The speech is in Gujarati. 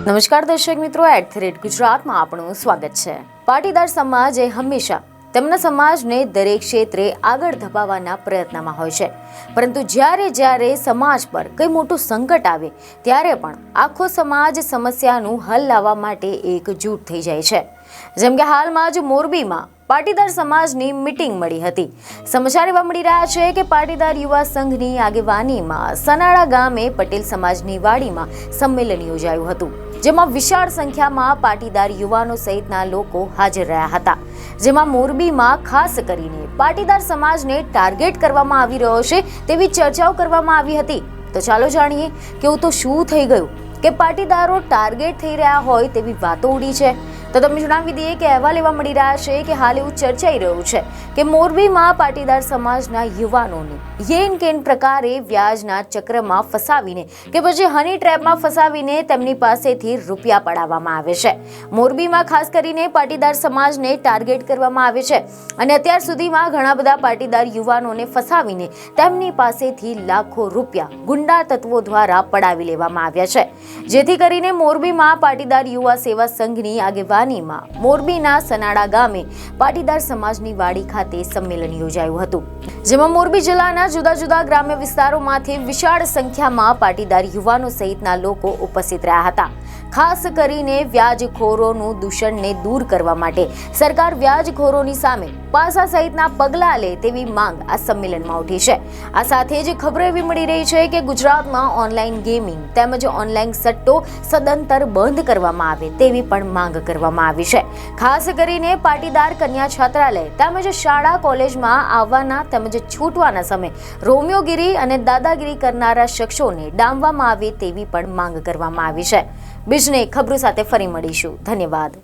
નમસ્કાર દર્શક મિત્રો, @ગુજરાતમાં આપનું સ્વાગત છે। પાટીદાર સમાજ એ હંમેશા તેમના સમાજને દરેક ક્ષેત્રે આગળ ધપાવવાના પ્રયત્નમાં હોય છે, પરંતુ જ્યારે સમાજ પર કંઈ મોટું સંકટ આવે ત્યારે પણ આખો સમાજ સમસ્યાનું હલ લાવવા માટે એકજૂટ થઈ જાય છે। જેમ કે હાલમાં જ મોરબીમાં પાટીદાર સમાજની મીટિંગ મળી હતી। સમાચાર એવા મળી રહ્યા છે કે પાટીદાર યુવા સંઘની આગેવાનીમાં સનાળા ગામે પટેલ સમાજની વાડીમાં સંમેલન યોજાયું હતું, જેમાં વિશાળ સંખ્યામાં પાટીદાર યુવાનો સહિતના લોકો હાજર રહ્યા હતા। જેમાં મોરબીમાં ખાસ કરીને પાટીદાર સમાજને ટાર્ગેટ કરવામાં આવી રહ્યો છે તેવી ચર્ચાઓ કરવામાં આવી હતી। તો ચાલો જાણીએ કે એવું તો શું થઈ ગયું કે પાટીદારો ટાર્ગેટ થઈ રહ્યા હોય તેવી વાતો ઉડી છે। તો તમને જણાવી દઈએ કે અહેવાલ એવા મળી રહ્યા છે કે હાલ એવું ચર્ચાઈ રહ્યું છે કે મોરબીમાં પાટીદાર સમાજના યુવાનોને યેન કેન પ્રકારે વ્યાજના ચક્રમાં ફસાવીને કે પછી હની ટ્રેપમાં ફસાવીને તેમની પાસેથી રૂપિયા પડાવવામાં આવે છે। મોરબીમાં ખાસ કરીને પાટીદાર સમાજને ટાર્ગેટ કરવામાં આવે છે અને અત્યાર સુધીમાં ઘણા બધા પાટીદાર યુવાનોને ફસાવીને તેમની પાસેથી લાખો રૂપિયા ગુંડા તત્વો દ્વારા પડાવી લેવામાં આવ્યા છે, જેથી કરીને મોરબીમાં પાટીદાર યુવા સેવા સંઘની આગેવાનીમાં મોરબીના સનાળા ગામે પાટીદાર સમાજની વાડી ખાતે સંમેલન યોજાયું હતું, જેમાં મોરબી જિલ્લાના જુદા જુદા ગ્રામ્ય વિસ્તારોમાંથી વિશાળ સંખ્યામાં પાટીદાર યુવાનો સહિતના લોકો ઉપસ્થિત રહ્યા હતા। ખાસ કરીને વ્યાજખોરોનું દૂષણને દૂર કરવા માટે સરકાર વ્યાજખોરોની સામે પાસા સહિતના પગલાં લે તેવી માંગ આ સંમેલનમાં ઉઠી છે। આ સાથે જ ખબરો એવી મળી રહી છે કે ગુજરાતમાં ઓનલાઈન ગેમિંગ તેમજ ઓનલાઈન સટ્ટો સદંતર બંધ કરવામાં આવે તેવી પણ માંગ કરવામાં આવી છે। ખાસ કરીને પાટીદાર કન્યા છાત્રાલય તેમજ શાળા કોલેજમાં આવવાના તેમજ છૂટવાના સમયે રોમિયોગીરી અને દાદાગીરી કરનારા શખ્સોને ડામવામાં આવે તેવી પણ માંગ કરવામાં આવી છે। બીજને ખબરો સાથે ફરી મળીશું। ધન્યવાદ।